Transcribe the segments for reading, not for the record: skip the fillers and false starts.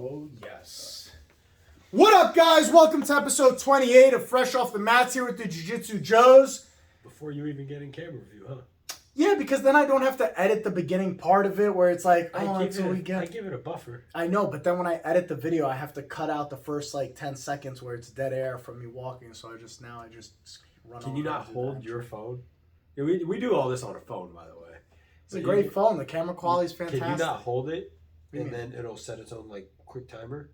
Oh, yes. What up, guys? Welcome to episode 28 of Fresh Off the Mats here with the Jiu-Jitsu Joes. Before you even get in camera view, huh? Yeah, because then I don't have to edit the beginning part of it where it's like, I that's what we give get. it a buffer. I know, but then when I edit the video, I have to cut out the first 10 seconds where it's dead air from me walking. So I just run. Can you not hold your phone? Yeah, we do all this on a phone, by the way. It's a great phone. The camera quality is fantastic. Can you not hold it and mean? then it'll set its own quick timer?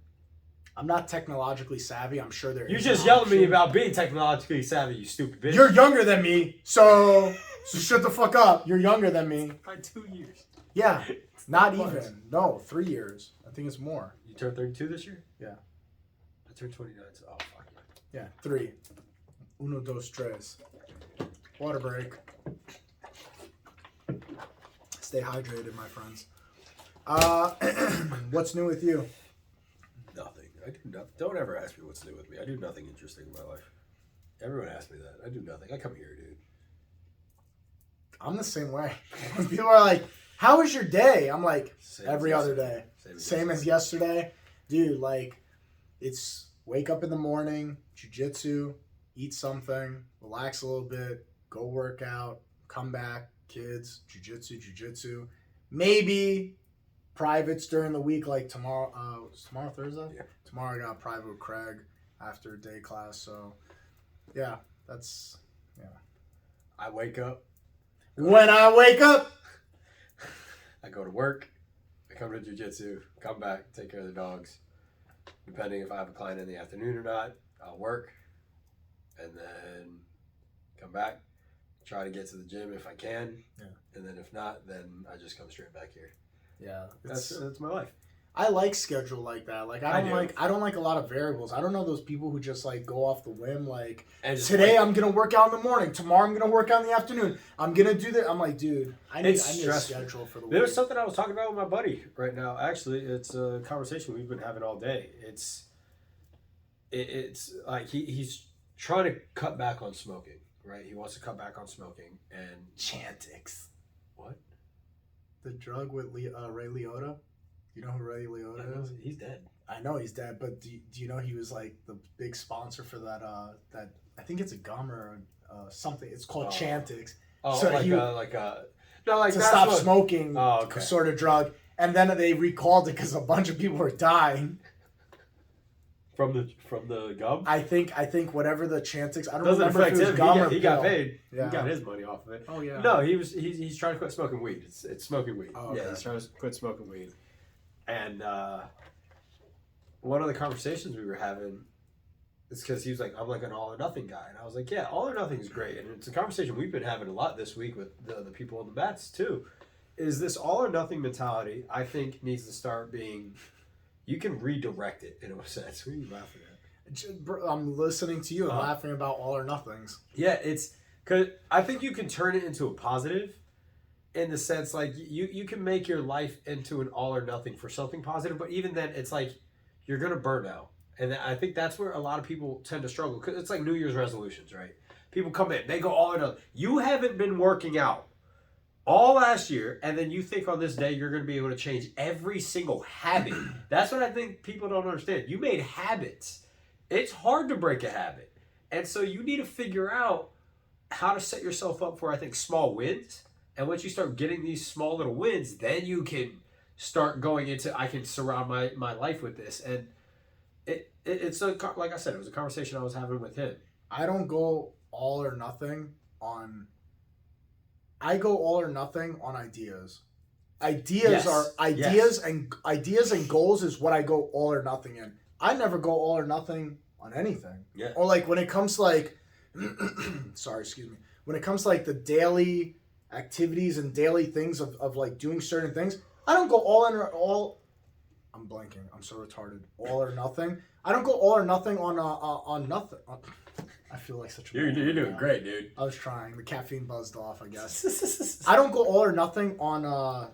I'm not technologically savvy. I'm sure there is. You just yelled at me about being technologically savvy, you stupid bitch. You're younger than me, so shut the fuck up. You're younger than me. By 2 years. Yeah, not months. even. No, 3 years. I think it's more. You turned 32 this year? Yeah. I turned 29, so fuck yeah. Yeah, 3. Uno, dos, tres. Water break. Stay hydrated, my friends. What's new with you? Nothing. I do nothing. Don't ever ask me what's new with me. I do nothing interesting in my life. Everyone asks me that. I do nothing. I come here, dude. I'm the same way. When people are like, how was your day? I'm like, Same every as other yesterday. day. Same as yesterday. Dude, it's wake up in the morning, jiu-jitsu, eat something, relax a little bit, go work out, come back, kids, jiu-jitsu. Maybe privates during the week, like tomorrow. Is tomorrow Thursday? Yeah. Tomorrow I got private with Craig after day class. So, yeah, that's, yeah. I wake up. When I wake up, I go to work. I come to jiu-jitsu, come back, take care of the dogs. Depending if I have a client in the afternoon or not, I'll work. And then come back, try to get to the gym if I can. Yeah. And then if not, then I just come straight back here. yeah, That's my life. I like schedule like that. I I don't like a lot of variables. I don't know those people who just go off the whim. And just Today I'm gonna work out in the morning. Tomorrow I'm gonna work out in the afternoon. I'm gonna do that. I'm like, dude, I need a schedule for the week. There was something I was talking about with my buddy right now. Actually, it's a conversation we've been having all day. It's like he's trying to cut back on smoking, right? He wants to cut back on smoking and Chantix, what? the drug with Ray Liotta. You know who Ray Liotta is? He's dead. I know he's dead, but do you know he was the big sponsor for that I think it's a gum or something. It's called Chantix. Oh, So to stop smoking sort of drug. And then they recalled it because a bunch of people were dying. From the gum. I think whatever the Chantix. I don't Doesn't remember if affect it was him. gum or He got pill. paid. Yeah. He got his money off of it. Oh yeah. No, he's trying to quit smoking weed. It's smoking weed. Oh, okay. Yeah, he's trying to quit smoking weed. And one of the conversations we were having is because he was like, I'm like an all or nothing guy. And I was like, yeah, all or nothing is great. And it's a conversation we've been having a lot this week with the people on the bats too. Is this all or nothing mentality, I think, needs to start being, you can redirect it in a sense. What are you laughing at? I'm listening to you and laughing about all or nothings. Yeah, it's because I think you can turn it into a positive in the sense you can make your life into an all or nothing for something positive, but even then it's you're gonna burn out, and I think that's where a lot of people tend to struggle because it's like New Year's resolutions, right? People come in, they go all or nothing. You haven't been working out all last year, and then you think on this day you're gonna be able to change every single habit. That's what I think people don't understand. You made habits. It's hard to break a habit. And so you need to figure out how to set yourself up for, I think, small wins. And once you start getting these small little wins, then you can start going into, I can surround my life with this. And it's like I said, it was a conversation I was having with him. I don't go all or nothing on. I go all or nothing on ideas. Ideas and goals is what I go all or nothing in. I never go all or nothing on anything. Yeah. Or when it comes to sorry, excuse me. When it comes to the daily activities and daily things of doing certain things, I don't go all in or all. I'm blanking. I'm so retarded. All or nothing. I don't go all or nothing on nothing. I feel like such a. You're doing great, dude. I was trying. The caffeine buzzed off, I guess. I don't go all or nothing on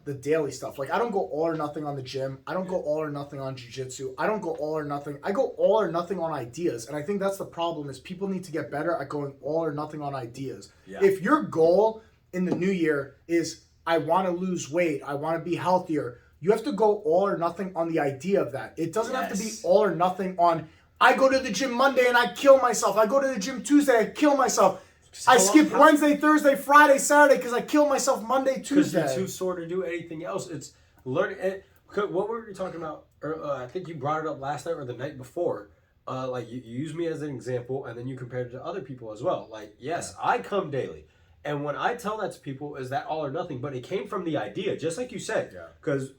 the daily stuff. I don't go all or nothing on the gym. I don't go all or nothing on jiu-jitsu. I don't go all or nothing. I go all or nothing on ideas. And I think that's the problem is people need to get better at going all or nothing on ideas. Yeah. If your goal in the new year is I want to lose weight, I want to be healthier, you have to go all or nothing on the idea of that. It doesn't have to be Yes. all or nothing on, I go to the gym Monday and I kill myself. I go to the gym Tuesday, I kill myself. I skip Wednesday, Thursday, Friday, Saturday because I kill myself Monday, Because Tuesday. you're too sore to do anything else. It's learning. What were we talking about? I think you brought it up last night or the night before. Like you use me as an example, and then you compared it to other people as well. Like, yes, I come daily, and when I tell that to people, is that all or nothing? But it came from the idea, just like you said. Yeah. Because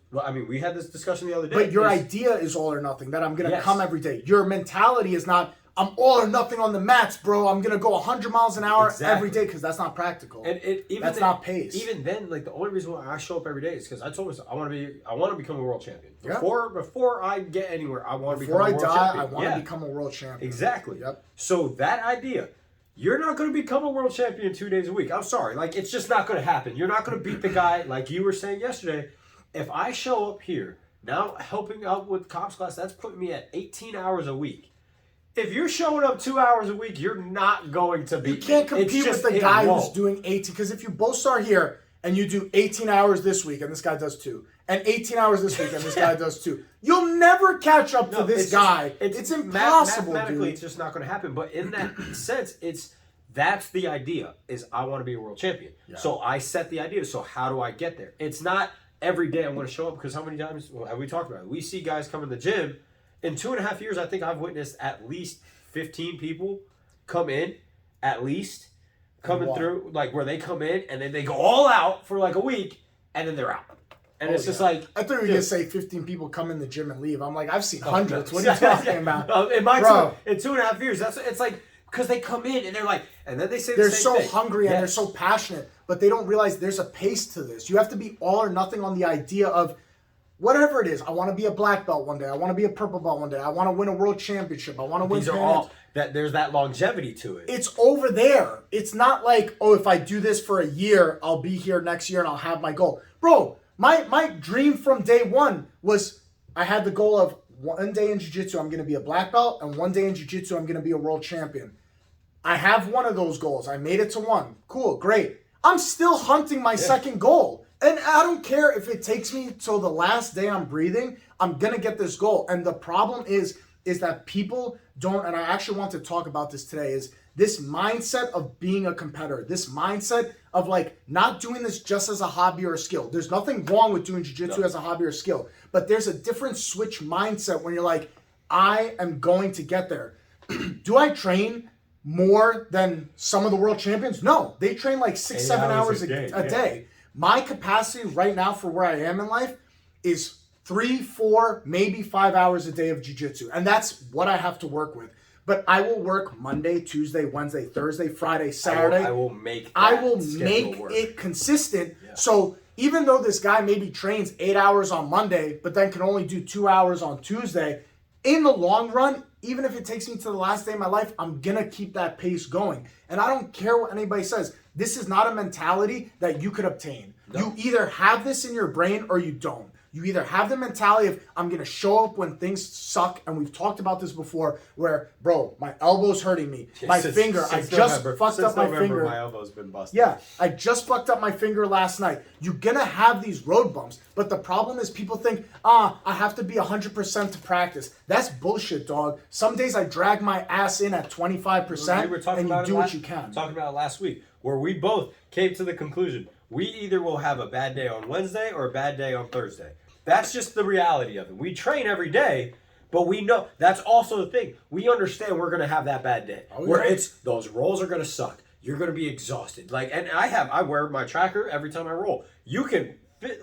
we had this discussion the other day. But your idea is all or nothing, that I'm going to Yes. come every day. Your mentality is not, I'm all or nothing on the mats, bro. I'm going to go 100 miles an hour Exactly. every day, because that's not practical. And even That's then, not pace. Even then, like the only reason why I show up every day is because I told myself I want to become a world champion. Yeah. Before I get anywhere, I want to become Before a I world die, champion. I want Yeah. to become a world champion. Exactly. Yep. So that idea, you're not going to become a world champion 2 days a week. I'm sorry. Like, it's just not going to happen. You're not going to beat the guy, like you were saying yesterday. If I show up here, now helping out with cops class, that's putting me at 18 hours a week. If you're showing up 2 hours a week, you're not going to be. You can't compete with the guy who's won't. doing 18, because if you both start here and you do 18 hours this week and this guy does 2, and 18 hours this week and this guy does 2, you'll never catch up to No, this it's guy. just- it's impossible, mathematically, dude. it's just not going to happen. But in that sense, that's the idea. Is I want to be a world champion. Yeah. So I set the idea. So how do I get there? It's not every day I'm going to show up, because how many times have we talked about it? We see guys come in the gym. In 2.5 years, I think I've witnessed at least 15 people come in, at least coming Wow. through, like where they come in and then they go all out for like a week and then they're out. And it's just like, I thought you were dude. going to say 15 people come in the gym and leave. I'm like, I've seen Oh, hundreds. no. What are you talking about? In my Bro. in 2.5 years, it's like, because they come in and they're like, and then they say They're the same so thing. hungry and Yes. they're so passionate, but they don't realize there's a pace to this. You have to be all or nothing on the idea of whatever it is. I want to be a black belt one day. I want to be a purple belt one day. I want to win a world championship. I want to win. These are Pan all Ams. that there's that longevity to it. It's over there. It's not like, oh, if I do this for a year, I'll be here next year and I'll have my goal. Bro, my dream from day one was, I had the goal of one day in jiu-jitsu, I'm going to be a black belt, and one day in jiu-jitsu, I'm going to be a world champion. I have one of those goals. I made it to one. Cool, great. I'm still hunting my second goal. And I don't care if it takes me till the last day I'm breathing, I'm going to get this goal. And the problem is that people don't, and I actually want to talk about this today, is this mindset of being a competitor, this mindset of like not doing this just as a hobby or a skill. There's nothing wrong with doing jiu-jitsu as a hobby or a skill, but there's a different switch mindset when you're like, I am going to get there. Do I train more than some of the world champions? No, they train like 6-7 hours a day. My capacity right now for where I am in life is 3, 4, maybe 5 hours a day of jiu-jitsu. And that's what I have to work with. But I will work Monday, Tuesday, Wednesday, Thursday, Friday, Saturday. I will make make it consistent. Yeah. So even though this guy maybe trains 8 hours on Monday, but then can only do 2 hours on Tuesday, in the long run, even if it takes me to the last day of my life, I'm going to keep that pace going. And I don't care what anybody says. This is not a mentality that you could obtain. No. You either have this in your brain or you don't. You either have the mentality of, I'm going to show up when things suck, and we've talked about this before, where, bro, my elbow's hurting me. My finger, I just fucked up my finger. My elbow's been busted. Yeah, I just fucked up my finger last night. You're going to have these road bumps, but the problem is people think, I have to be 100% to practice. That's bullshit, dog. Some days I drag my ass in at 25%, and you do what you can. Talking about it last week, where we both came to the conclusion, we either will have a bad day on Wednesday or a bad day on Thursday. That's just the reality of it. We train every day, but we know that's also the thing. We understand we're going to have that bad day where it's those rolls are going to suck. You're going to be exhausted. And I wear my tracker every time I roll. You can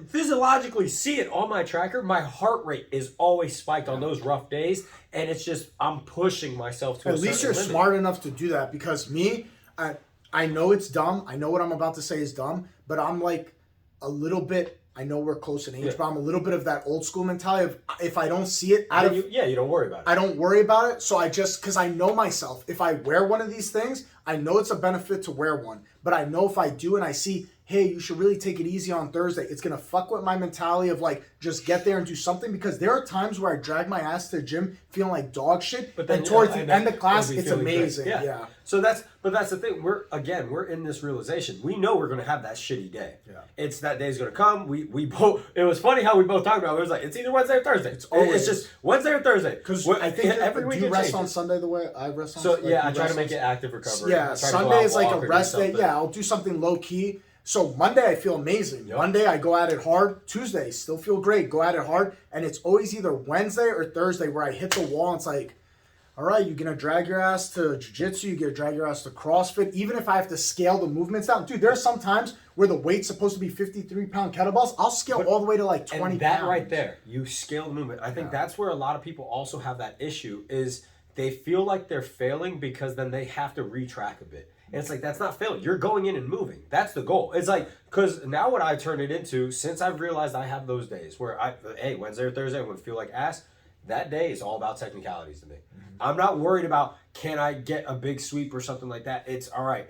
physiologically see it on my tracker. My heart rate is always spiked on those rough days, and it's just I'm pushing myself to. At least you're smart enough to do that, because me, I know it's dumb. I know what I'm about to say is dumb, but I'm like a little bit. I know we're close in age, but I'm a little bit of that old school mentality of, if I don't see it you don't worry about it. I don't worry about it. So because I know myself, if I wear one of these things, I know it's a benefit to wear one, but I know if I do and I see, hey, you should really take it easy on Thursday, it's going to fuck with my mentality of like, just get there and do something, because there are times where I drag my ass to the gym feeling like dog shit, but then towards the end of class, it's amazing. Yeah. So that's the thing. We're in this realization. We know we're going to have that shitty day. Yeah. It's that day's going to come. We both. It was funny how we both talked about it. It was like it's either Wednesday or Thursday. It's just Wednesday or Thursday. Because I think every week do you rest changes. on Sunday the way I rest on? So Sunday? yeah, I try to make it active recovery. Yeah, Sunday is like a rest day. Yeah, I'll do something low key. So Monday I feel amazing. Yep. Monday I go at it hard. Tuesday still feel great. Go at it hard. And it's always either Wednesday or Thursday where I hit the wall and it's like, all right, you're going to drag your ass to jiu-jitsu. You're going to drag your ass to CrossFit. Even if I have to scale the movements down. Dude, there are some times where the weight's supposed to be 53-pound kettlebells. I'll scale all the way to like 20 and that pounds. right there, you scale the movement. I think that's where a lot of people also have that issue is they feel like they're failing because then they have to retrack a bit. And it's like, that's not failing. You're going in and moving. That's the goal. It's like, because now what I turn it into, since I've realized I have those days where Wednesday or Thursday, I'm going to feel like ass, that day is all about technicalities to me. Mm-hmm. I'm not worried about, can I get a big sweep or something like that? It's, all right,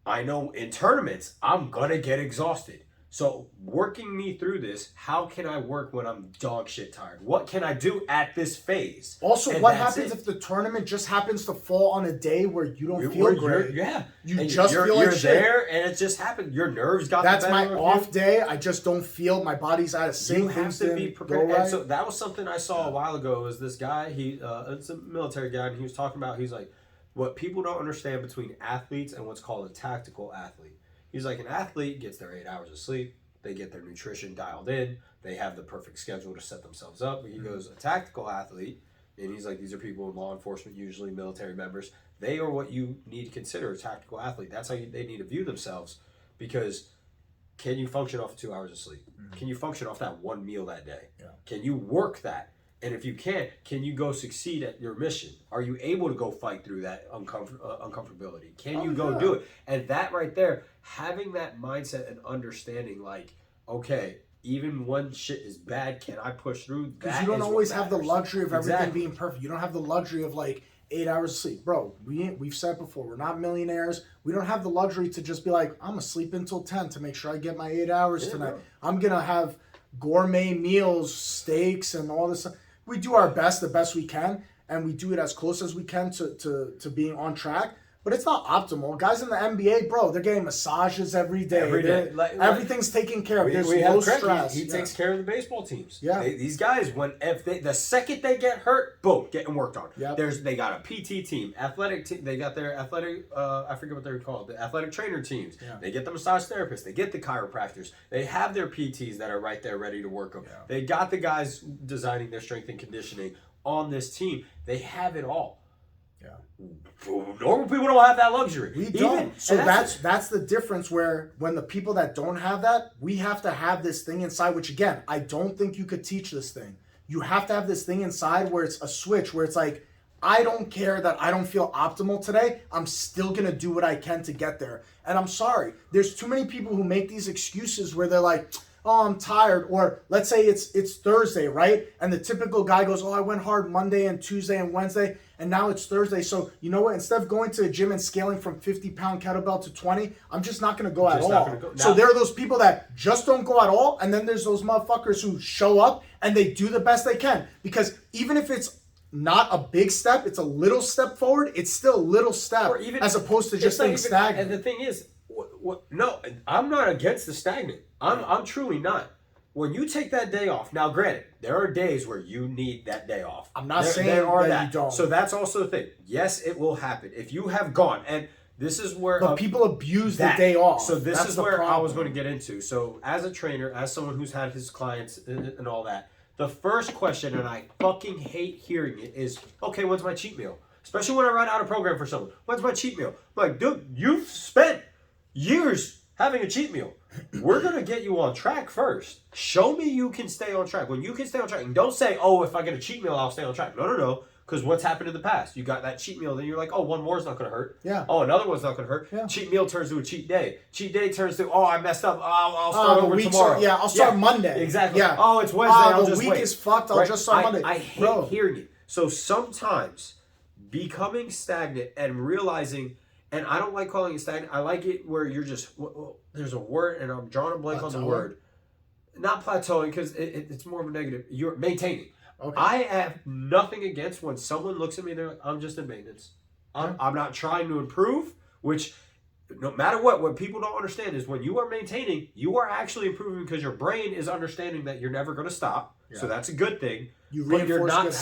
I know in tournaments, I'm going to get exhausted. So working me through this, how can I work when I'm dog shit tired? What can I do at this phase? Also, and what happens if the tournament just happens to fall on a day where you don't feel great? You just feel like shit. You're there and it just happened. Your nerves got That's the better my off day. I just don't feel, my body's out of sync. You have to be prepared. Right. And so that was something I saw a while ago. Was this guy, it's a military guy, and he was talking about, he's like, what people don't understand between athletes and what's called a tactical athlete. He's like, an athlete gets their 8 hours of sleep, they get their nutrition dialed in, they have the perfect schedule to set themselves up. He goes, a tactical athlete, and he's like, these are people in law enforcement, usually military members, they are what you need to consider a tactical athlete. That's how they need to view themselves, because can you function off of 2 hours of sleep? Mm-hmm. Can you function off that one meal that day? Yeah. Can you work that? And if you can't, can you go succeed at your mission? Are you able to go fight through that uncomfortability? Can you go do it? And that right there, having that mindset and understanding, like, okay, even when shit is bad, can I push through? Because you don't always have the luxury of everything being perfect. You don't have the luxury of like 8 hours of sleep. Bro, we've said before, we're not millionaires. We don't have the luxury to just be like, I'm going to sleep until 10 to make sure I get my 8 hours tonight. Bro. I'm going to have gourmet meals, steaks, and all this stuff. We do our best, the best we can, and we do it as close as we can to being on track. But it's not optimal. Guys in the NBA, bro, they're getting massages every day. Everything's taken care of. There's no stress. He takes care of the baseball teams. Yeah. These guys, the second they get hurt, boom, getting worked on. Yep. They got a PT team, athletic team. They got their athletic, I forget what they're called, the athletic trainer teams. Yeah. They get the massage therapists. They get the chiropractors. They have their PTs that are right there ready to work them. Yeah. They got the guys designing their strength and conditioning on this team. They have it all. Yeah. Normal people don't have that luxury. We don't. So that's the difference, where when the people that don't have that, we have to have this thing inside, which again, I don't think you could teach this thing. You have to have this thing inside where it's a switch, where it's like, I don't care that I don't feel optimal today. I'm still going to do what I can to get there. And I'm sorry. There's too many people who make these excuses where they're like, oh, I'm tired. Or let's say it's Thursday, right? And the typical guy goes, oh, I went hard Monday and Tuesday and Wednesday, and now it's Thursday. So you know what? Instead of going to the gym and scaling from 50-pound kettlebell to 20, I'm just not going to go at all. So there are those people that just don't go at all, and then there's those motherfuckers who show up and they do the best they can. Because even if it's not a big step, it's a little step forward, it's still a little step, or even, as opposed to just staying stagnant. And the thing is, no, I'm not against the stagnant. I'm truly not. When you take that day off, now granted, there are days where you need that day off. I'm not saying that you don't. So that's also the thing. Yes, it will happen. If you have gone, and this is where... But people abuse the day off. So this is where I was going to get into. So as a trainer, as someone who's had his clients and all that, the first question, and I fucking hate hearing it, is, okay, when's my cheat meal? Especially when I write out a program for someone. When's my cheat meal? I'm like, dude, you've spent years having a cheat meal. We're going to get you on track first. Show me you can stay on track. When you can stay on track, and don't say, oh, if I get a cheat meal, I'll stay on track. No. Because what's happened in the past? You got that cheat meal, then you're like, oh, one more is not going to hurt. Yeah. Oh, another one's not going to hurt. Yeah. Cheat meal turns to a cheat day. Cheat day turns to, oh, I messed up. I'll start over tomorrow. I'll start Monday. Exactly. Yeah. Oh, it's Wednesday. I'll just wait. The week is fucked. I'll just start Monday. I hate hearing it. So sometimes becoming stagnant and realizing And I don't like calling it stagnant. I like it where you're just, there's a word, and I'm drawing a blank on the word. Not plateauing, because it's more of a negative. You're maintaining. Okay. I have nothing against when someone looks at me and they're like, I'm just in maintenance. I'm not trying to improve, which no matter what people don't understand is when you are maintaining, you are actually improving because your brain is understanding that you're never going to stop. Yeah. So that's a good thing. But you're not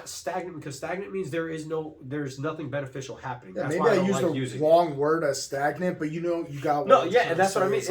stagnant, because stagnant means there's nothing beneficial happening. Yeah, that's maybe why I used the wrong word as stagnant, but you got and that's what I mean.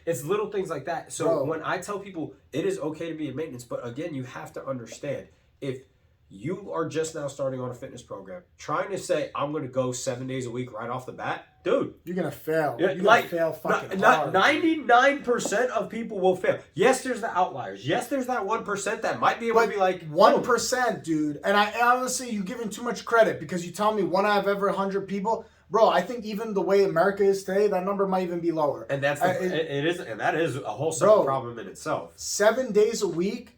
It's little things like that. So when I tell people it is okay to be in maintenance, but again, you have to understand, if you are just now starting on a fitness program, trying to say I'm going to go 7 days a week right off the bat, dude, you're gonna fail. You're gonna fail fucking hard. 99% of people will fail. Yes, there's the outliers. Yes, there's that 1% that might be able to be like 1%, dude. And I honestly, you're giving too much credit, because you tell me 1 out of every 100 people. Bro, I think even the way America is today, that number might even be lower. And that is a whole separate problem in itself. 7 days a week.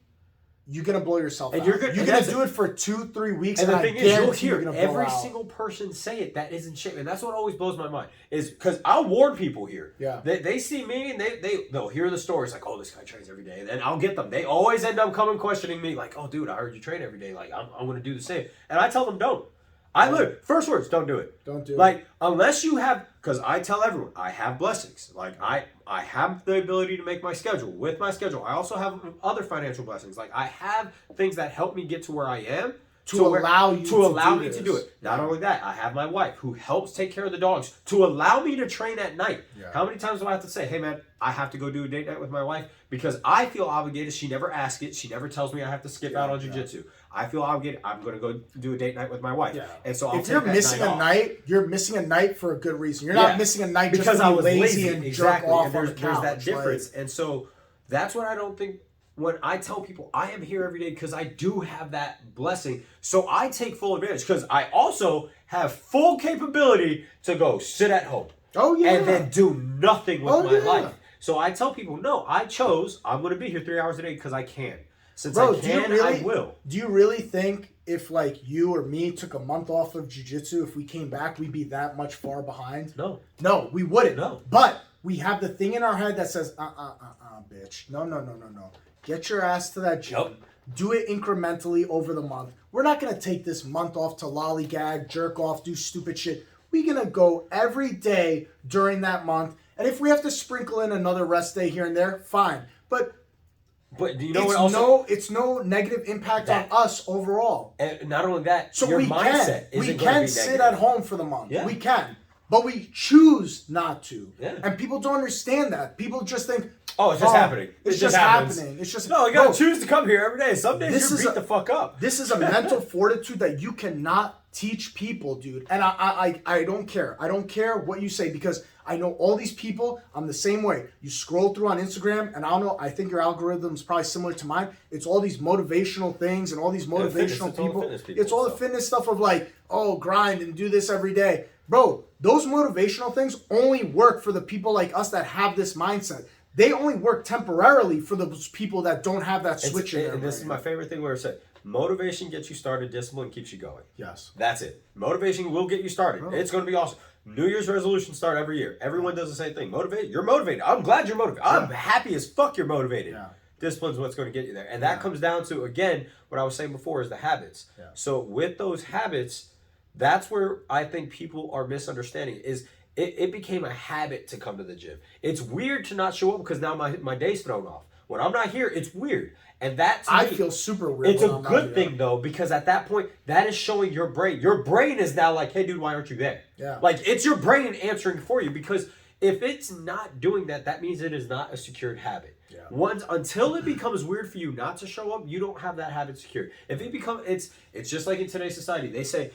You're gonna blow yourself out. You're gonna do it for 2-3 weeks, and the thing is, you'll hear every single person say it that isn't shape, and that's what always blows my mind. Is because I'll warn people here. Yeah, they see me and they'll hear the stories like, oh, this guy trains every day, and I'll get them. They always end up coming questioning me like, oh, dude, I heard you train every day. Like, I'm gonna do the same, and I tell them don't. First words, don't do it. Don't do it. Like, unless you have, because I tell everyone, I have blessings. Like, I have the ability to make my schedule. With my schedule, I also have other financial blessings. Like, I have things that help me get to where I am. To allow me to do it. Not only that, I have my wife who helps take care of the dogs to allow me to train at night. Yeah. How many times do I have to say, hey man, I have to go do a date night with my wife because I feel obligated. She never asks it. She never tells me I have to skip out on jiu-jitsu. I feel obligated. I'm going to go do a date night with my wife. Yeah. And so if you're missing a night, you're missing a night for a good reason. You're not missing a night just because I was lazy and jerk off on the couch. There's that difference. And so that's what I don't think. When I tell people I am here every day because I do have that blessing, so I take full advantage because I also have full capability to go sit at home. Oh yeah, and then do nothing with my life. So I tell people, no, I'm going to be here 3 hours a day because I can. Since I can, I will. Do you really think if like you or me took a month off of jiu-jitsu, if we came back, we'd be that much far behind? No, we wouldn't. No, but we have the thing in our head that says, bitch, no. Get your ass to that gym. Yep. Do it incrementally over the month. We're not going to take this month off to lollygag, jerk off, do stupid shit. We're going to go every day during that month. And if we have to sprinkle in another rest day here and there, fine. But do you know what also? It's no negative impact on us overall. And not only that, so your mindset isn't going to be negative. We can sit at home for the month. Yeah. We can. But we choose not to. Yeah. And people don't understand that. People just think, oh, it's just happening. It's just happening. It's just no. You gotta choose to come here every day. Some days you're beat the fuck up. This is a mental fortitude that you cannot teach people, dude. And I don't care. I don't care what you say because I know all these people. I'm the same way. You scroll through on Instagram, and I don't know. I think your algorithm is probably similar to mine. It's all these motivational things and all these motivational people. It's all the fitness stuff of like, oh, grind and do this every day, bro. Those motivational things only work for the people like us that have this mindset. They only work temporarily for those people that don't have that switch in there. And this is my favorite thing where it said, motivation gets you started, discipline keeps you going. Yes. That's it. Motivation will get you started. Oh. It's going to be awesome. New Year's resolutions start every year. Everyone does the same thing. Motivated. You're motivated. I'm glad you're motivated. Yeah. I'm happy as fuck you're motivated. Yeah. Discipline's what's going to get you there. And that comes down to, again, what I was saying before is the habits. Yeah. So with those habits, that's where I think people are misunderstanding is it became a habit to come to the gym. It's weird to not show up because now my day's thrown off. When I'm not here, it's weird. And that's I feel super weird. It's a good thing though, because at that point, that is showing your brain. Your brain is now like, hey dude, why aren't you there? Yeah. Like it's your brain answering for you because if it's not doing that, that means it is not a secured habit. Yeah. Until it becomes weird for you not to show up, you don't have that habit secured. If it becomes, it's just like in today's society. They say,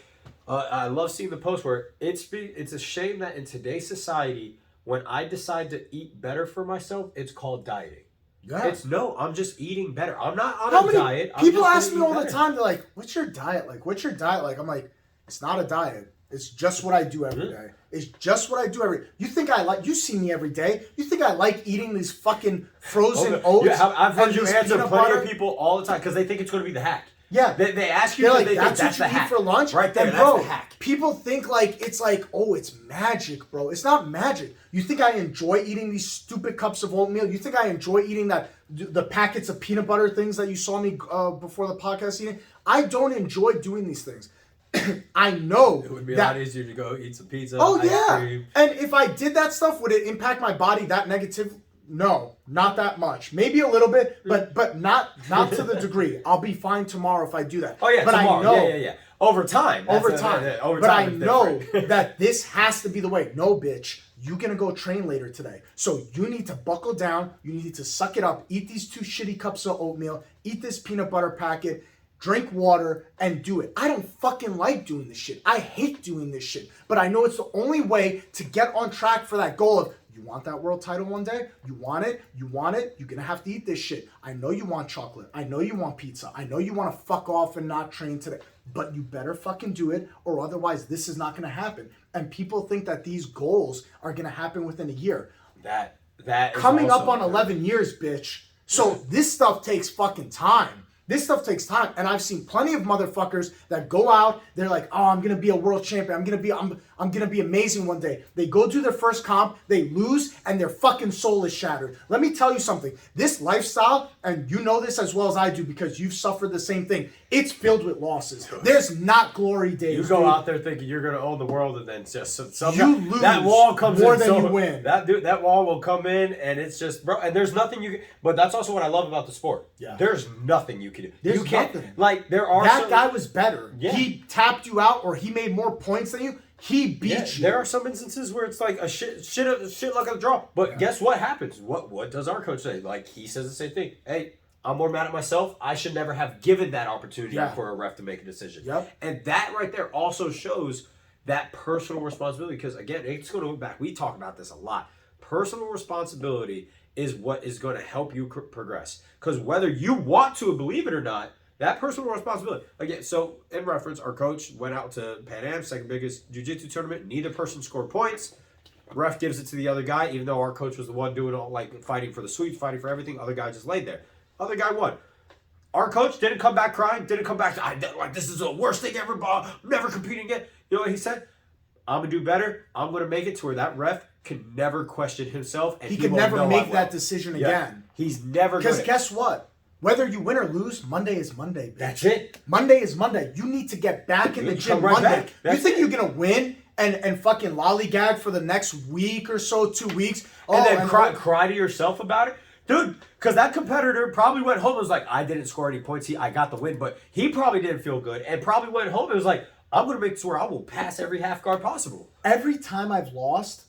I love seeing the post where it's a shame that in today's society, when I decide to eat better for myself, it's called dieting. Yeah. I'm just eating better. I'm not on a diet. People ask me all the time, they're like, what's your diet like? What's your diet like? I'm like, it's not a diet. It's just what I do every day. It's just what I do every day. You see me every day. You think I like eating these fucking frozen oats? Yeah, I've heard you answer plenty of people all the time because they think it's going to be the hack. Yeah. They ask you They're because like, they think that's that's what the you eat hack. for lunch? Right there, And that's bro, the hack. people think like, it's like, oh, it's magic, bro. It's not magic. You think I enjoy eating these stupid cups of oatmeal? You think I enjoy eating the packets of peanut butter things that you saw me before the podcast eating? I don't enjoy doing these things. I know It would be a that. lot easier to go eat some pizza. Oh ice yeah, cream. and if I did that stuff, would it impact my body that negative? No, not that much. Maybe a little bit, but not to the degree. I'll be fine tomorrow if I do that. Oh yeah, but tomorrow. I know Yeah. Over time. over That's time. over But I time, it's know different. that this has to be the way. No, bitch, you gonna go train later today. So you need to buckle down. You need to suck it up. Eat these 2 shitty cups of oatmeal. Eat this peanut butter packet. Drink water and do it. I don't fucking like doing this shit. I hate doing this shit. But I know it's the only way to get on track for that goal of, you want that world title one day? You want it? You want it? You're gonna have to eat this shit. I know you want chocolate. I know you want pizza. I know you want to fuck off and not train today. But you better fucking do it, or otherwise this is not gonna happen. And people think that these goals are gonna happen within a year. That is Coming up also on 11 years, bitch. So this stuff takes fucking time. This stuff takes time, and I've seen plenty of motherfuckers that go out. They're like, "Oh, I'm gonna be a world champion. I'm gonna be amazing one day." They go do their first comp, they lose, and their fucking soul is shattered. Let me tell you something. This lifestyle, and you know this as well as I do because you've suffered the same thing. It's filled with losses. There's not glory days. You go dude. out there thinking you're gonna own the world, and then just You lose that wall comes more in than so, you win. That wall will come in, and it's just bro. And there's nothing you can. But that's also what I love about the sport. Yeah. There's nothing you can do. There's you can't nothing. like there are That some, guy was better. Yeah. He tapped you out, or he made more points than you. He beat Yeah, you. there are some instances where it's like a shit luck of the draw. But guess what happens? What does our coach say? Like he says the same thing. Hey, I'm more mad at myself. I should never have given that opportunity Yeah. for a ref to make a decision. Yep. And that right there also shows that personal responsibility. Because again, it's going to look back. We talk about this a lot. Personal responsibility is what is going to help you progress. Because whether you want to believe it or not, that personal responsibility. Again, so in reference, our coach went out to Pan Am, second biggest jiu-jitsu tournament. Neither person scored points. Ref gives it to the other guy, even though our coach was the one doing all like fighting for the sweeps, fighting for everything. Other guy just laid there. Other guy won. Our coach didn't come back crying. Didn't come back like this is the worst thing ever. I'm never competing again. You know what he said? I'm gonna do better. I'm gonna make it to where that ref can never question himself, and he could won't never know make I that will. decision Yeah. again. He's never Because gonna. guess what? Whether you win or lose, Monday is Monday. Bitch. That's it. Monday is Monday. You need to get back in You the come gym right Monday. back. You That's think it. you're gonna win and fucking lollygag for the next week or so, 2 weeks, And then cry to yourself about it? Dude, because that competitor probably went home and was like, I didn't score any points. I got the win, but he probably didn't feel good and probably went home and was like, I'm going to make it to where I will pass every half guard possible. Every time I've lost,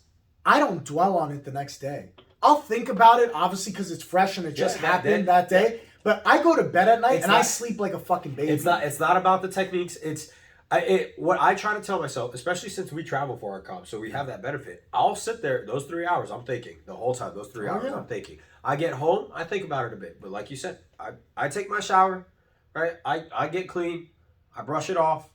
I don't dwell on it the next day. I'll think about it, obviously, because it's fresh and it just happened that day. But I go to bed at night I sleep like a fucking baby. It's not about the techniques. What I try to tell myself, especially since we travel for our comp, so we have that benefit. I'll sit there those 3 hours. I'm thinking the whole time. Those 3 hours, yeah. I'm thinking. I get home, I think about it a bit. But like you said, I take my shower, right? I get clean, I brush it off.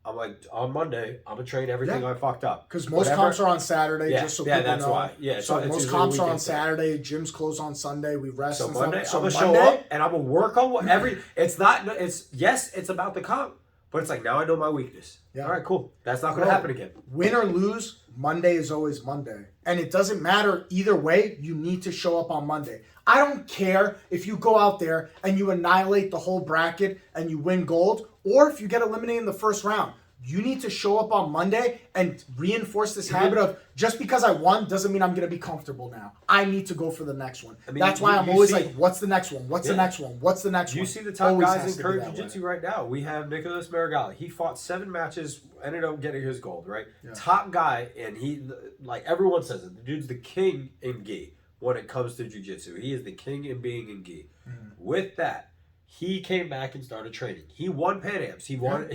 I'm like, on Monday, I'm gonna train everything I fucked up. Because most comps are on Saturday, Yeah, just so yeah, people that's know. why. Yeah, so it's most usually comps a are on weekend thing. Saturday. Gyms close on Sunday. We rest. So and Monday, stuff. I'm gonna So show Monday, up and I'm gonna work on it's about the comp, but it's like now I know my weakness. Yeah. All right, cool. That's not gonna happen again. Win or lose, Monday is always Monday. And it doesn't matter either way, you need to show up on Monday. I don't care if you go out there and you annihilate the whole bracket and you win gold, or if you get eliminated in the first round. You need to show up on Monday and reinforce this habit of just because I won doesn't mean I'm going to be comfortable now. I need to go for the next one. I mean, That's why I'm you always see- like, what's the next one? What's the next one? What's the next one? You see the top Always guys has in to be current that jiu-jitsu way. right now. We have Nicholas Marigali. He fought 7 matches, ended up getting his gold, right? Yeah. Top guy, and he, like everyone says it, the dude's the king in gi when it comes to jiu-jitsu. He is the king in being in gi. Mm-hmm. With that, he came back and started training. He won Pan Ams. He won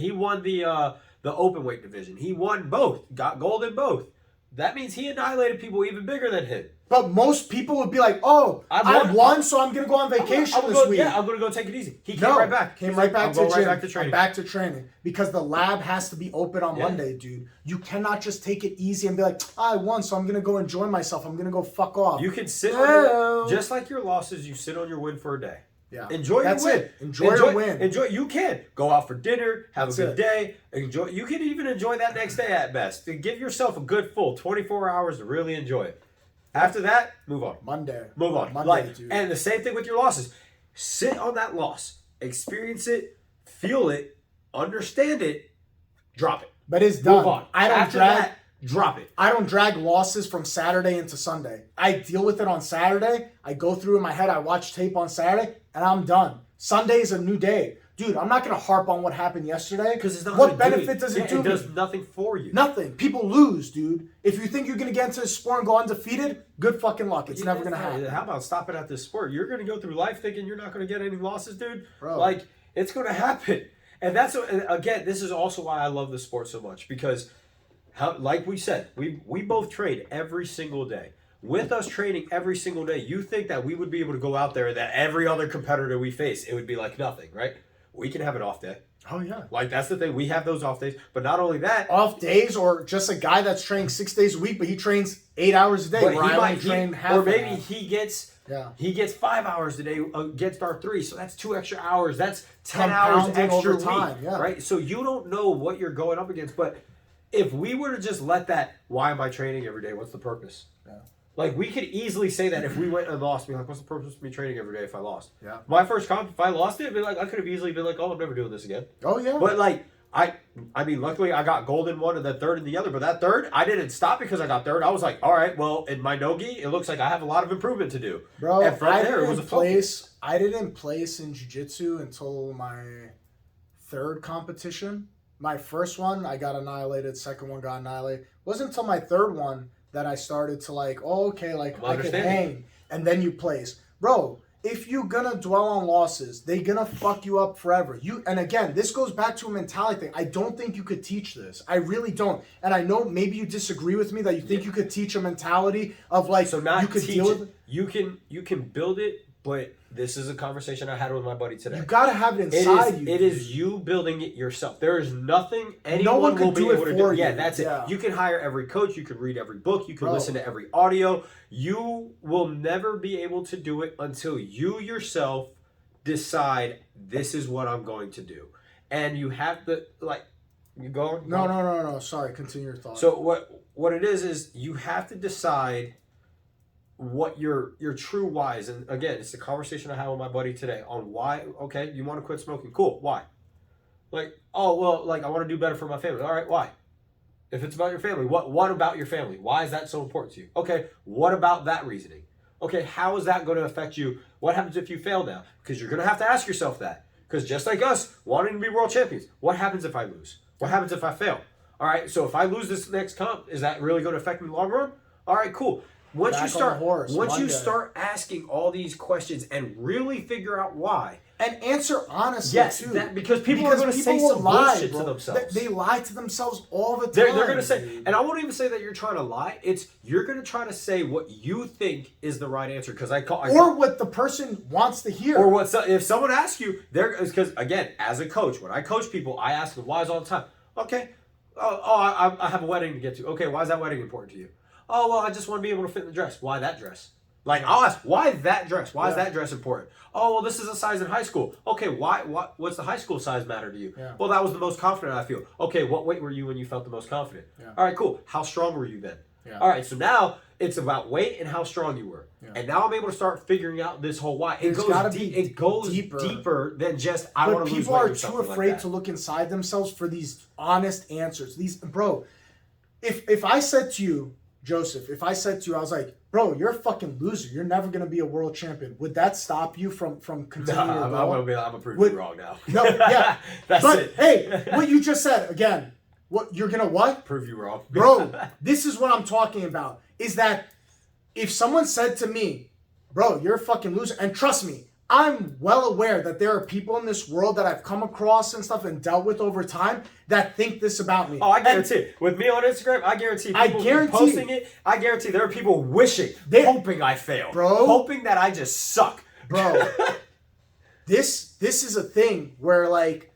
the open weight division. He won both, got gold in both. That means he annihilated people even bigger than him. But most people would be like, oh, I won, so I'm going to go on vacation this week. Yeah, I'm going to go take it easy. He came No, right back. Came He's right like, back I'll to go gym. right back to training. I'm back to training because the lab has to be open on Yeah. Monday, dude. You cannot just take it easy and be like, I won, so I'm gonna go enjoy myself. I'm gonna go fuck off. You can sit No. on just like your losses. You sit on your win for a day. Yeah. Enjoy your That's win. it. Enjoy your win. Enjoy. You can go out for dinner, have That's a good it. day. Enjoy. You can even enjoy that next day at best. To give yourself a good full 24 hours to really enjoy it. After that, move on. Monday. Move on. Monday, dude. And the same thing with your losses. Sit on that loss. Experience it. Feel it. Understand it. Drop it. But it's done. Move on. After that, drop it. I don't drag losses from Saturday into Sunday. I deal with it on Saturday. I go through in my head. I watch tape on Saturday, and I'm done. Sunday is a new day. Dude, I'm not going to harp on what happened yesterday. Because it's not what gonna benefit does it do It me? does nothing for you. Nothing. People lose, dude. If you think you're going to get into the sport and go undefeated, good fucking luck. It's never going to happen. How about stopping at this sport? You're going to go through life thinking you're not going to get any losses, dude. Bro. Like, it's going to happen. And that's, again, this is also why I love the sport so much. Because, like we said, we both trade every single day. With us trading every single day, you think that we would be able to go out there and that every other competitor we face, it would be like nothing, right? We can have an off day. Oh, yeah. Like, that's the thing. We have those off days. But not only that, Off days or just a guy that's training 6 days a week, but he trains 8 hours a day. but Where I only train half or of maybe that. he gets 5 hours a day against our 3, so that's 2 extra hours. That's 10 hours Compounding extra over time, week, yeah. right? So you don't know what you're going up against. But if we were to just let that, why am I training every day? What's the purpose? Yeah. Like, we could easily say that if we went and lost, be like, what's the purpose of me training every day if I lost? Yeah. My first comp, if I lost it, I'd be like, I could have easily been like, oh, I'm never doing this again. Oh, yeah. But like, I mean, luckily I got gold in one and then third in the other. But that third, I didn't stop because I got third. I was like, all right, well, in my nogi, it looks like I have a lot of improvement to do. Bro, and from there, it was a focus. I didn't place in jiu-jitsu until my third competition. My first one, I got annihilated. Second one got annihilated. It wasn't until my third one that I started to like, oh, okay, like I can hang. And then you place. Bro, if you're gonna dwell on losses, they're gonna fuck you up forever. And again, this goes back to a mentality thing. I don't think you could teach this. I really don't. And I know maybe you disagree with me that you think you could teach a mentality of like, So not you could teach deal it. with it. You can build it, but this is a conversation I had with my buddy today. You gotta have it inside you. It is you building it yourself. There is nothing anyone No one will could be do it able to for do. Yeah, you. that's Yeah. it. You can hire every coach. You can read every book. You can Bro. listen to every audio. You will never be able to do it until you yourself decide this is what I'm going to do. And you have to you go. No. Sorry, continue your thought. So what it is you have to decide what your true why is. And again, it's the conversation I had with my buddy today on why. Okay, you want to quit smoking, cool. Why? Like, oh well, like I want to do better for my family. All right, why? If it's about your family, what about your family? Why is that so important to you? Okay, what about that reasoning? Okay, how is that going to affect you? What happens if you fail now? Because you're going to have to ask yourself that. Because just like us, wanting to be world champions, what happens if I lose? What happens if I fail? All right, so if I lose this next comp, is that really going to affect me in the long run? All right, cool. Once Back you start, on the horse, once you Monday. start asking all these questions and really figure out why, and answer honestly yes, too. because people are going to say will some bullshit to themselves. They lie to themselves all the time. They're going to say, dude. and I won't even say that you're trying to lie. It's you're going to try to say what you think is the right answer. Because or what the person wants to hear. or what if someone asks you, because again, as a coach, when I coach people, I ask them whys all the time. Okay, I have a wedding to get to. Okay, why is that wedding important to you? Oh well, I just want to be able to fit in the dress. Why that dress? Like I'll ask, why that dress? Why is that dress important? Oh well, this is a size in high school. Okay, what's the high school size matter to you? Yeah. Well, that was the most confident I feel. Okay, what weight were you when you felt the most confident? Yeah. All right, cool. How strong were you then? Yeah. All right, so now it's about weight and how strong you were. Yeah. And now I'm able to start figuring out this whole why. There's gotta be It goes deeper. deeper than just I But want to lose people weight are or too something afraid like to that. look inside themselves for these honest answers. Bro, if I said to you, Joseph, if I said to you, I was like, bro, you're a fucking loser. You're never gonna be a world champion. Would that stop you from continuing? Nah, your I'm goal? gonna be. I'm gonna prove Would- you wrong now. No, yeah. That's But it. hey, what you just said again. What you're gonna what? Prove you wrong, Bro, this is what I'm talking about. Is that if someone said to me, bro, you're a fucking loser, and trust me, I'm well aware that there are people in this world that I've come across and stuff and dealt with over time that think this about me. Oh, I And guarantee it. With me on Instagram, I guarantee people posting it. I guarantee there are people wishing, hoping I fail, Bro. hoping that I just suck, bro, this is a thing where like,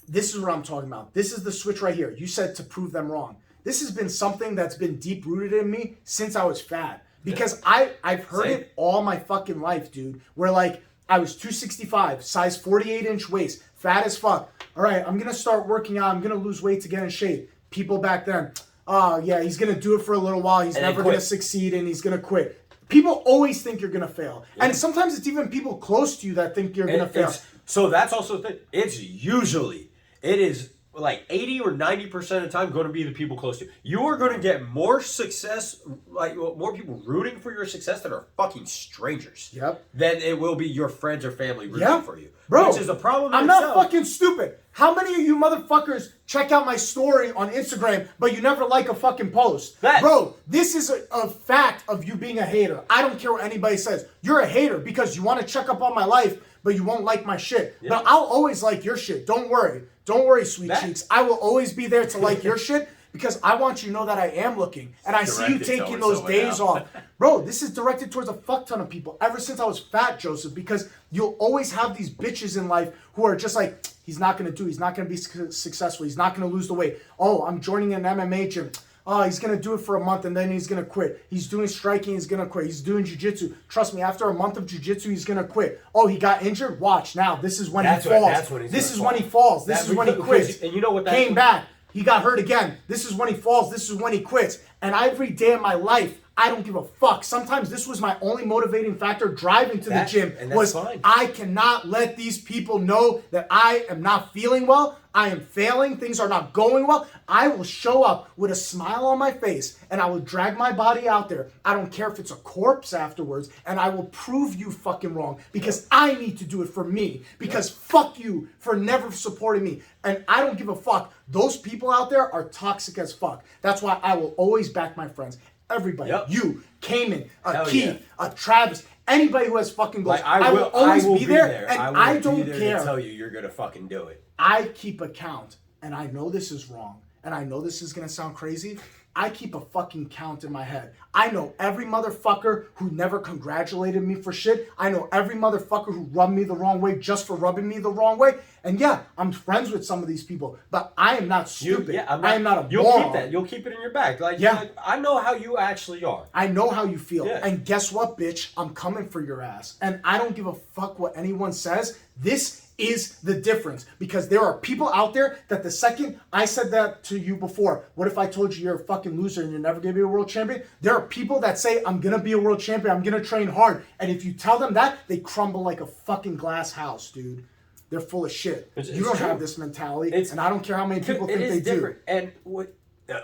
this is what I'm talking about. This is the switch right here. You said to prove them wrong. This has been something that's been deep rooted in me since I was fat. Because I've heard Same. it all my fucking life, dude. Where like I was 265, size 48-inch waist, fat as fuck. All right, I'm going to start working out. I'm going to lose weight to get in shape. People back then, oh, yeah, he's going to do it for a little while. He's never going to succeed, and he's going to quit. People always think you're going to fail. Yeah. And sometimes it's even people close to you that think you're going to fail. So that's also the thing. It is like 80 or 90% of the time going to be the people close to you. You are going to get more success, like more people rooting for your success that are fucking strangers. Yep. Than it will be your friends or family rooting for you. Bro, which is a problem. I'm not fucking stupid. How many of you motherfuckers check out my story on Instagram, but you never like a fucking post? Bro, this is a fact of you being a hater. I don't care what anybody says. You're a hater because you want to check up on my life, but you won't like my shit. Yeah. But I'll always like your shit. Don't worry. Don't worry, sweet cheeks. I will always be there to like your shit because I want you to know that I am looking. And I see you taking those days off. Bro, this is directed towards a fuck ton of people ever since I was fat, Joseph, because you'll always have these bitches in life who are just like, he's not going to do, he's not going to be successful, he's not going to lose the weight. Oh, I'm joining an MMA gym. Oh, he's going to do it for a month and then he's going to quit. He's doing striking, he's going to quit. He's doing jiu-jitsu. Trust me, after a month of jiu-jitsu, he's going to quit. Oh, he got injured? Watch now. This is when he falls. This is when he falls. This is when he quits. And you know what that came back. He got hurt again. This is when he falls. This is when he quits. And every day of my life, I don't give a fuck. Sometimes this was my only motivating factor driving to the gym was I cannot let these people know that I am not feeling well. I am failing. Things are not going well. I will show up with a smile on my face and I will drag my body out there. I don't care if it's a corpse afterwards and I will prove you fucking wrong because I need to do it for me because fuck you for never supporting me. And I don't give a fuck. Those people out there are toxic as fuck. That's why I will always back my friends. Everybody, you, Cayman, Keith, Travis, anybody who has fucking goals, I will always be there, and I don't care. To tell you you're gonna fucking do it. I keep a count, and I know this is wrong, and I know this is gonna sound crazy. I keep a fucking count in my head. I know every motherfucker who never congratulated me for shit. I know every motherfucker who rubbed me the wrong way just for rubbing me the wrong way. And yeah, I'm friends with some of these people, but I am not stupid. I am not a You'll moron. keep that. You'll keep it in your back. Like, I know how you actually are. I know how you feel. Yeah. And guess what, bitch? I'm coming for your ass. And I don't give a fuck what anyone says. This is the difference because there are people out there that the second I said that to you before, what if I told you you're a fucking loser and you're never gonna be a world champion? There are people that say I'm gonna be a world champion, I'm gonna train hard, and if you tell them that, they crumble like a fucking glass house, dude. They're full of shit. You don't have this mentality, and I don't care how many people think they do. And what,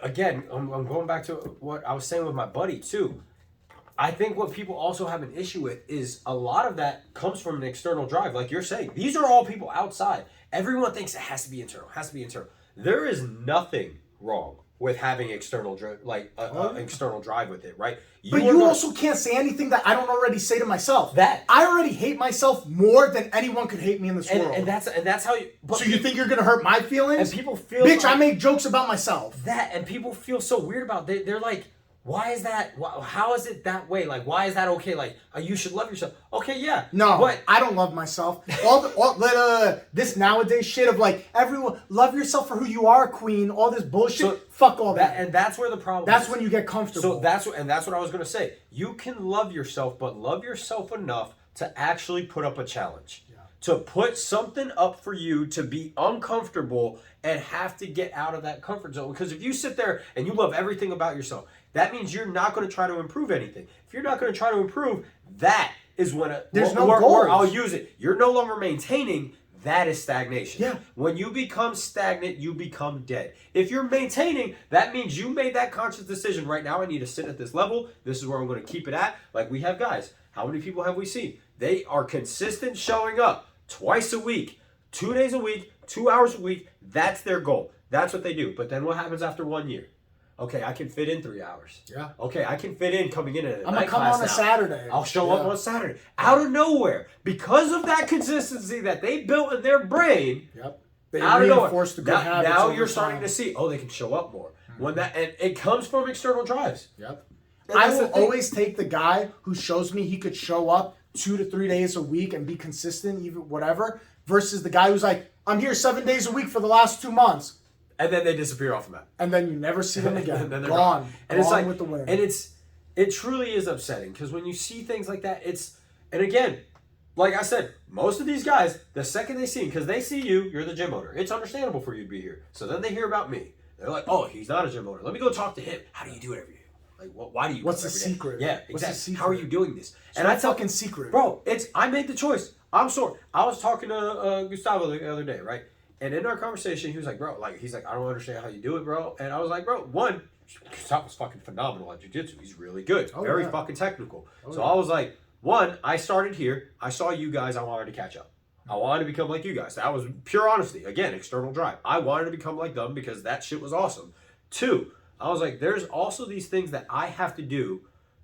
again, I'm going back to what I was saying with my buddy too. I think what people also have an issue with is a lot of that comes from an external drive. Like you're saying, these are all people outside. Everyone thinks it has to be internal, There is nothing wrong with having external drive, external drive with it, right? But you also can't say anything that I don't already say to myself. I already hate myself more than anyone could hate me in this world. And that's how you. So you think you're gonna hurt my feelings? And people feel. Bitch, I make jokes about myself. And people feel so weird about it. They're like, why is that? How is it that way? Like, why is that okay? Like, you should love yourself. Okay, yeah. No, but I don't love myself. This nowadays shit of like, everyone, love yourself for who you are, queen, all this bullshit. Fuck all that. And that's where the problem That's when you get comfortable. So that's what I was going to say. You can love yourself, but love yourself enough to actually put up a challenge. To put something up for you to be uncomfortable and have to get out of that comfort zone. Because if you sit there and you love everything about yourself, that means you're not going to try to improve anything. If you're not going to try to improve, that is when there's no goals. I'll use it. You're no longer maintaining. That is stagnation. Yeah. When you become stagnant, you become dead. If you're maintaining, that means you made that conscious decision. Right now, I need to sit at this level. This is where I'm going to keep it at. Like we have guys. How many people have we seen? They are consistent showing up twice a week, 2 days a week, 2 hours a week. That's their goal. That's what they do. But then what happens after 1 year? Okay, I can fit in 3 hours. Yeah. Okay, I can fit in coming in at a I'm night gonna come class on a now. Saturday. I'll show up on Saturday. Out of nowhere. Because of that consistency that they built in their brain. Yep. They out of nowhere. The good habits now you're starting to see, they can show up more. When and it comes from external drives. Yep. I will always take the guy who shows me he could show up 2 to 3 days a week and be consistent, even whatever, versus the guy who's like, I'm here 7 days a week for the last 2 months. And then they disappear off the map. And then you never see them again. And then they're gone. And it's like with the wind. And it truly is upsetting because when you see things like that, and again, like I said, most of these guys, the second they see me, because they see you, you're the gym owner. It's understandable for you to be here. So then they hear about me. They're like, oh, he's not a gym owner. Let me go talk to him. How do you do it every day? Like, why do you? What's the every day? secret? Yeah, What's the exactly. secret? How are you doing this? It's and I fucking secret, bro. I made the choice. I'm sorry. I was talking to Gustavo the other day, right? And in our conversation, he was like, bro, like he's like, I don't understand how you do it, bro. And I was like, bro, one, Gustavo's fucking phenomenal at jiu-jitsu. He's really good, very fucking technical. So I was like, one, I started here. I saw you guys. I wanted to catch up. I wanted to become like you guys. That was pure honesty. Again, external drive. I wanted to become like them because that shit was awesome. Two, I was like, there's also these things that I have to do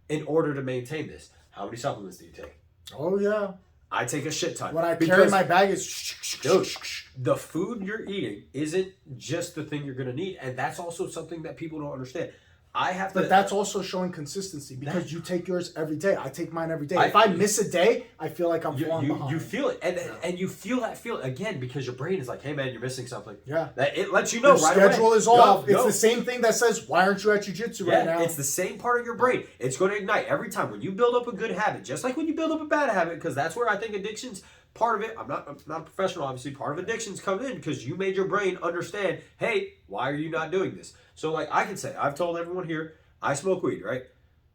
in order to maintain this. How many supplements do you take? Oh, yeah. I take a shit ton. When I carry my bag, it's... Dude, the food you're eating isn't just the thing you're going to need. And that's also something that people don't understand. But that's also showing consistency because you take yours every day. I take mine every day. If I miss a day, I feel like I'm falling behind. You feel it, and you feel that feeling again because your brain is like, "Hey man, you're missing something." Yeah, that it lets you know your right away. schedule is off. It's the same thing that says, "Why aren't you at jiu-jitsu right now?" It's the same part of your brain. It's going to ignite every time when you build up a good habit, just like when you build up a bad habit. Because that's where I think addictions. Part of it, I'm not a professional, obviously. Part of addictions come in because you made your brain understand, hey, why are you not doing this? So like I can say, I've told everyone here, I smoke weed, right?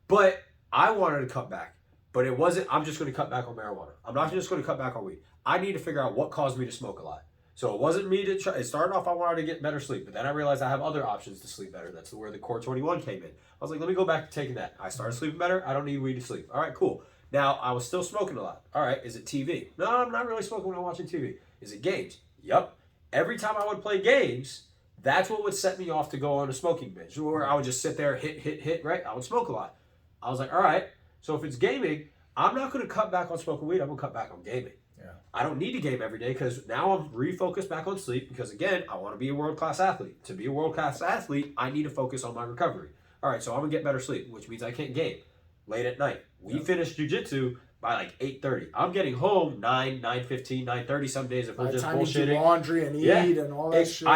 But I wanted to cut back. But it wasn't, I'm just going to cut back on marijuana. I'm not just going to cut back on weed. I need to figure out what caused me to smoke a lot. So it wasn't me to try. It started off, I wanted to get better sleep. But then I realized I have other options to sleep better. That's where the Core 21 came in. I was like, let me go back to taking that. I started sleeping better. I don't need weed to sleep. All right, cool. Now, I was still smoking a lot. All right, is it TV? No, I'm not really smoking when I'm watching TV. Is it games? Yep. Every time I would play games, that's what would set me off to go on a smoking binge, where I would just sit there, hit, right? I would smoke a lot. I was like, all right, so if it's gaming, I'm not going to cut back on smoking weed. I'm going to cut back on gaming. Yeah. I don't need to game every day because now I'm refocused back on sleep because, again, I want to be a world-class athlete. To be a world-class athlete, I need to focus on my recovery. All right, so I'm going to get better sleep, which means I can't game late at night. We finished jiu-jitsu by like 8:30. I'm getting home 9:15, 9:30 some days if we're just bullshitting. You do laundry and eat and all that shit.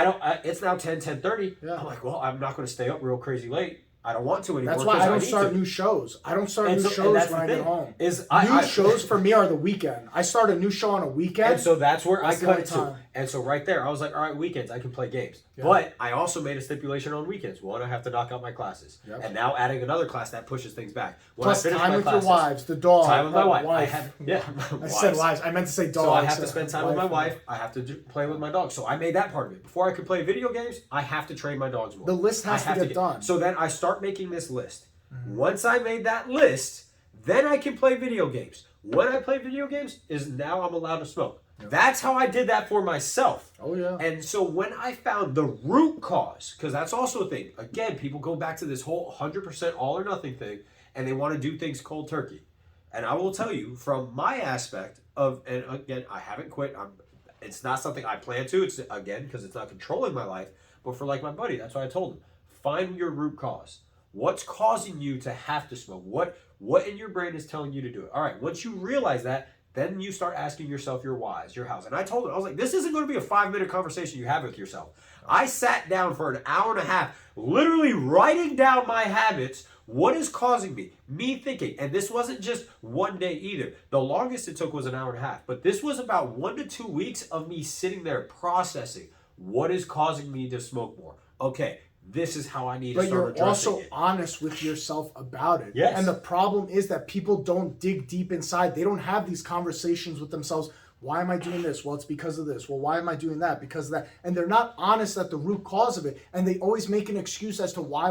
It's now 10:30. Yeah. I'm like, well, I'm not going to stay up real crazy late. I don't want to anymore. That's why I don't start new shows. I don't start new shows when I get home. New shows for me are the weekend. I start a new show on a weekend. And so that's where I cut it to. And so right there, I was like, all right, weekends, I can play games. Yeah. But I also made a stipulation on weekends. One, I have to knock out my classes. Yep. And now adding another class, that pushes things back. When Plus time with your wives, the dog. Time with my wife. I said wives. I meant to say dogs. So I have to spend time with my wife. I have to play with my dog. So I made that part of it. Before I could play video games, I have to train my dogs more. The list has to get done. So then I start making this list. Mm-hmm. Once I made that list, then I can play video games. When I play video games is now I'm allowed to smoke. Yep. That's how I did that for myself. Oh, yeah. And so when I found the root cause, because that's also a thing. Again, people go back to this whole 100% all or nothing thing, and they want to do things cold turkey. And I will tell you, from my aspect of, and again, I haven't quit. It's not something I plan to. It's, again, because it's not controlling my life. But for like my buddy, that's what I told him. Find your root cause. What's causing you to have to smoke? What in your brain is telling you to do it? All right, once you realize that, then you start asking yourself your whys, your hows. And I told him, I was like, this isn't going to be a 5-minute conversation you have with yourself. I sat down for an hour and a half, literally writing down my habits. What is causing me thinking? And this wasn't just one day either. The longest it took was an hour and a half. But this was about 1 to 2 weeks of me sitting there processing. What is causing me to smoke more? Okay, this is how I need to start addressing it. But you're also honest with yourself about it. Yes. And the problem is that people don't dig deep inside. They don't have these conversations with themselves. Why am I doing this? Well, it's because of this. Well, why am I doing that? Because of that. And they're not honest at the root cause of it. And they always make an excuse as to why.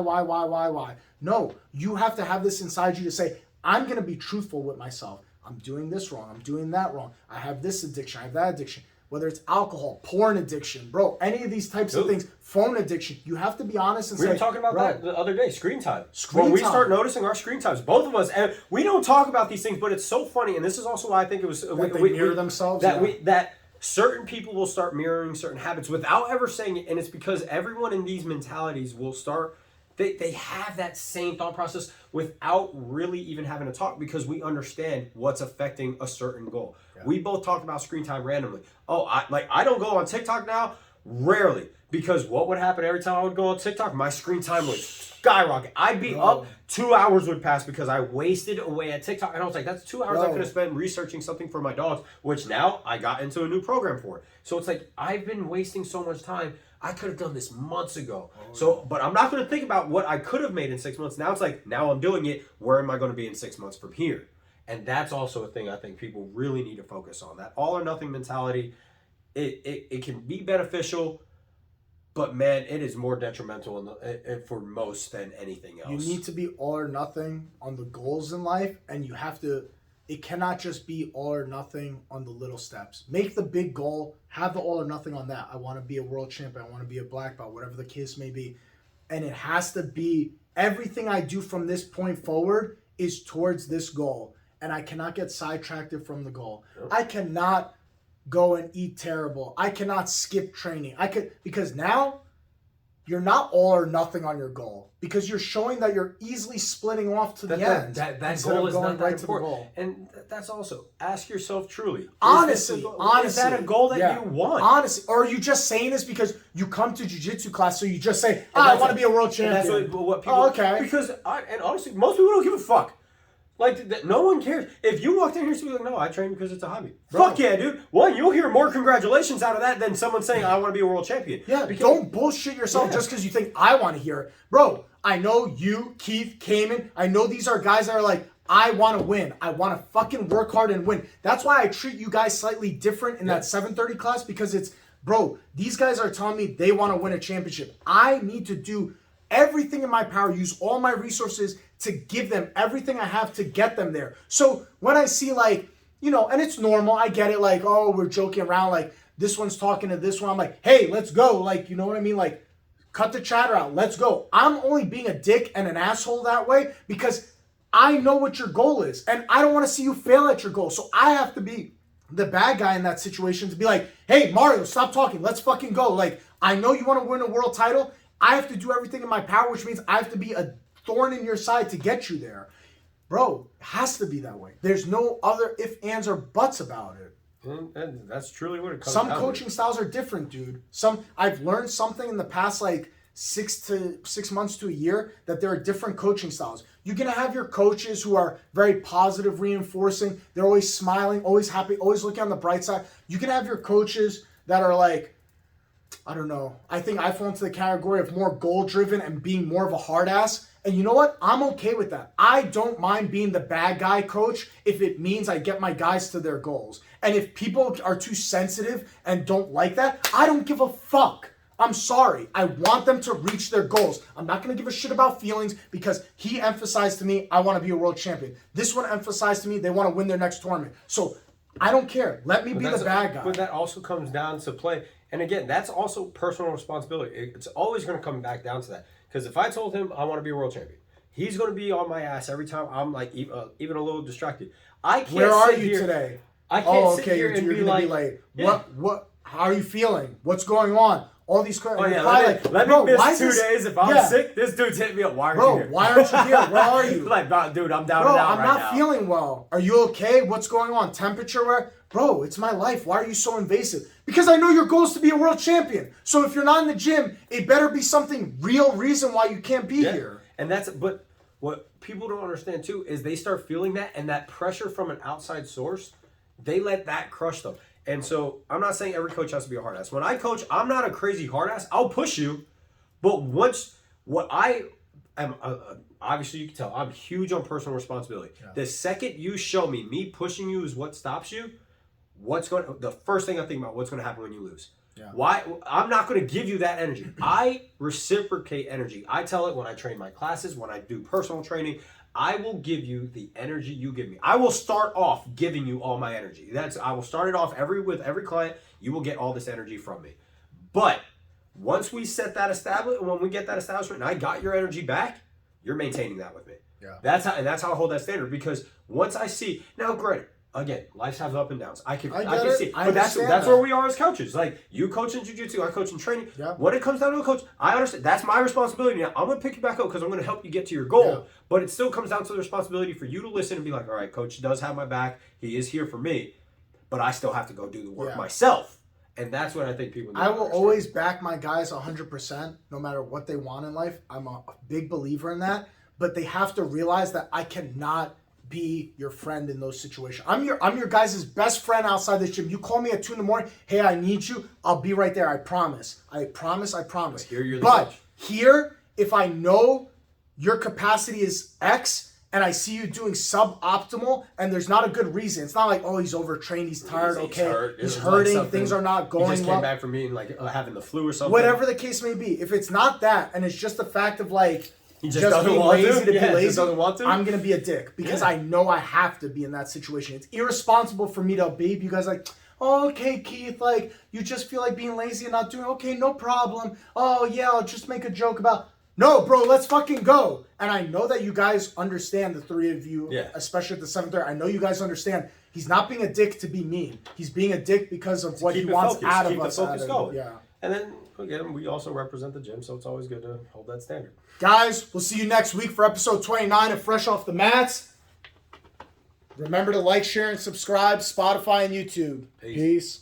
No, you have to have this inside you to say, I'm going to be truthful with myself. I'm doing this wrong. I'm doing that wrong. I have this addiction. I have that addiction. Whether it's alcohol, porn addiction, bro, any of these types of things, phone addiction, you have to be honest and say, we were talking about that the other day, screen time. When we start noticing our screen times, both of us, and we don't talk about these things, but it's so funny, and this is also why I think it was... That they mirror themselves? That certain people will start mirroring certain habits without ever saying it, and it's because everyone in these mentalities will start... They have that same thought process without really even having to talk because we understand what's affecting a certain goal. Yeah. We both talked about screen time randomly. Oh, I don't go on TikTok now. Rarely. Because what would happen every time I would go on TikTok? My screen time would skyrocket. I'd be up, 2 hours would pass because I wasted away at TikTok. And I was like, that's 2 hours I could have spent researching something for my dogs, which now I got into a new program for. So it's like, I've been wasting so much time. I could have done this months ago. But I'm not going to think about what I could have made in 6 months. Now it's like, now I'm doing it. Where am I going to be in 6 months from here? And that's also a thing I think people really need to focus on. That all or nothing mentality, it can be beneficial, but man, it is more detrimental for most than anything else. You need to be all or nothing on the goals in life, and you have to. It cannot just be all or nothing on the little steps. Make the big goal, have the all or nothing on that. I want to be a world champion. I want to be a black belt, whatever the case may be. And it has to be everything I do from this point forward is towards this goal. And I cannot get sidetracked from the goal. Yep. I cannot go and eat terrible. I cannot skip training. Because now you're not all or nothing on your goal, because you're showing that you're easily splitting off to the end. That goal is not that important. And that's also, ask yourself truly. Honestly, is that a goal that you want? Honestly, or are you just saying this because you come to jiu-jitsu class, so you just say, I want to be a world champion. That's what people... okay. Because, and honestly, most people don't give a fuck. Like, no one cares. If you walked in here and be like, no, I train because it's a hobby. Bro. Fuck yeah, dude. Well, you'll hear more congratulations out of that than someone saying, I want to be a world champion. Yeah, don't bullshit yourself just because you think I want to hear it. Bro, I know you, Keith, Cayman, I know these are guys that are like, I want to win. I want to fucking work hard and win. That's why I treat you guys slightly different in that 7:30 class, because it's, bro, these guys are telling me they want to win a championship. I need to do everything in my power, use all my resources to give them everything I have to get them there. So when I see, like, you know, and it's normal, I get it, like, oh, we're joking around, like, this one's talking to this one, I'm like, hey, let's go, like, you know what I mean, like, cut the chatter out, let's go. I'm only being a dick and an asshole that way because I know what your goal is, and I don't want to see you fail at your goal, so I have to be the bad guy in that situation to be like, hey, Mario, stop talking, let's fucking go. Like, I know you want to win a world title, I have to do everything in my power, which means I have to be a thorn in your side to get you there. Bro, it has to be that way. There's no other ifs, ands, or buts about it. And that's truly what it comes down to. Some coaching styles are different, dude. I've learned something in the past, like 6 months to a year, that there are different coaching styles. You're going to have your coaches who are very positive, reinforcing. They're always smiling, always happy, always looking on the bright side. You can have your coaches that are like, I don't know. I think I fall into the category of more goal-driven and being more of a hard ass. And you know what? I'm okay with that. I don't mind being the bad guy coach if it means I get my guys to their goals. And if people are too sensitive and don't like that, I don't give a fuck. I'm sorry. I want them to reach their goals. I'm not going to give a shit about feelings because he emphasized to me, I want to be a world champion. This one emphasized to me, they want to win their next tournament. So I don't care. Let me be the bad guy. But that also comes down to play. And again, that's also personal responsibility. It's always going to come back down to that. Because if I told him I want to be a world champion, he's going to be on my ass every time I'm like even a little distracted. I can't. Where are you today? I can't sit here and be like, what? How are you feeling? What's going on? All these questions. Oh yeah, let me miss 2 days if I'm sick. This dude's hitting me up. Why aren't you here? Why aren't you here? Where are you? Like, dude, I'm down and out I'm right not now. feeling well. Are you okay? What's going on? Temperature? Where? Bro, it's my life. Why are you so invasive? Because I know your goal is to be a world champion. So if you're not in the gym, it better be something real reason why you can't be here. And but what people don't understand too is they start feeling that, and that pressure from an outside source, they let that crush them. And so I'm not saying every coach has to be a hard ass. When I coach, I'm not a crazy hard ass. I'll push you. But what I am, obviously you can tell, I'm huge on personal responsibility. Yeah. The second you show me pushing you is what stops you, the first thing I think about, what's going to happen when you lose. Yeah. Why? I'm not going to give you that energy. I reciprocate energy. I tell it when I train my classes, when I do personal training. I will give you the energy you give me. I will start off giving you all my energy. I will start it off with every client. You will get all this energy from me. But once we set that when we get that establishment, and I got your energy back, you're maintaining that with me. Yeah. That's how I hold that standard. Because once I see, now granted, again, life has up and downs. I can see, but that's where we are as coaches. Like, you coach in jiu-jitsu, I coach in training. Yeah. When it comes down to a coach, I understand that's my responsibility. Now I'm gonna pick you back up because I'm gonna help you get to your goal. Yeah. But it still comes down to the responsibility for you to listen and be like, all right, coach does have my back. He is here for me, but I still have to go do the work myself. And that's what I think people. I will always back my guys 100%, no matter what they want in life. I'm a big believer in that. But they have to realize that I cannot be your friend in those situations. I'm your guys' best friend outside this gym. You call me at 2 a.m. Hey, I need you. I'll be right there. I promise. I promise. Here you're the but coach. here, if I know your capacity is X and I see you doing suboptimal and there's not a good reason. It's not like, oh, he's overtrained, he's tired, he's hurting, like things are not going well. He just came back from being like having the flu or something. Whatever the case may be. If it's not that and it's just the fact of like, he just being lazy to be lazy. Just doesn't want to. I'm gonna be a dick because I know I have to be in that situation. It's irresponsible for me to babe you guys like, oh, okay, Keith, like you just feel like being lazy and not doing okay, no problem. Oh yeah, I'll just make a joke about. No, bro, let's fucking go. And I know that you guys understand, the three of you, especially at the 7th. I know you guys understand. He's not being a dick to be mean. He's being a dick because of what he wants out of us. Keep the focus going. Yeah. And then again, we also represent the gym, so it's always good to hold that standard. Guys, we'll see you next week for episode 29 of Fresh Off the Mats. Remember to like, share, and subscribe, Spotify and YouTube. Peace.